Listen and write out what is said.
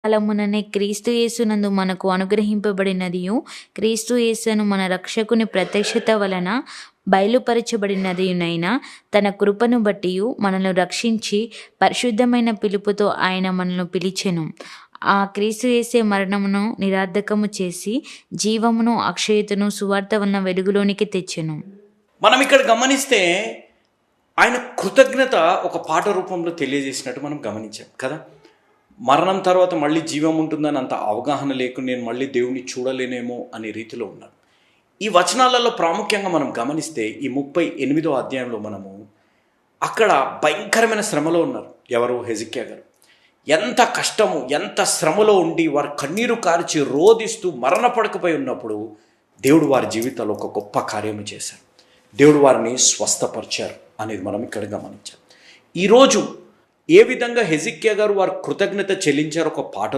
కాలముననే క్రీస్తు యేసునందు మనకు అనుగ్రహింపబడినదియు, క్రీస్తు యేసును మన రక్షకుని ప్రత్యక్షత వలన బయలుపరచబడినదియునైన తన కృపను బట్టియు మనల్ని రక్షించి పరిశుద్ధమైన పిలుపుతో ఆయన మనల్ని పిలిచెను. ఆ క్రీస్తు యేసే మరణమును నిరర్ధకము చేసి జీవమును అక్షయతను సువార్త వలన వెలుగులోనికి తెచ్చెను. మనం ఇక్కడ గమనిస్తే ఆయన కృతజ్ఞత ఒక పాట రూపంలో తెలియజేసినట్టు మనం గమనించాం కదా. మరణం తర్వాత మళ్ళీ జీవం ఉంటుందని అంత అవగాహన లేకుండా నేను మళ్ళీ దేవుని చూడలేనేమో అనే రీతిలో ఉన్నాను. ఈ వచనాలలో ప్రాముఖ్యంగా మనం గమనిస్తే ఈ 38వ అధ్యాయంలో మనము అక్కడ భయంకరమైన శ్రమలో ఉన్నారు. ఎవరు? హెజిక్యా గారు. ఎంత కష్టము, ఎంత శ్రమలో ఉండి వారు కన్నీరు కార్చి రోదిస్తూ మరణ పడకపోయి ఉన్నప్పుడు దేవుడు వారి జీవితంలో ఒక గొప్ప కార్యము చేశారు. దేవుడు వారిని స్వస్థపరిచారు అనేది మనం ఇక్కడ గమనించాం. ఈరోజు ఏ విధంగా హెజిక్యా గారు వారు కృతజ్ఞత చెల్లించారు ఒక పాట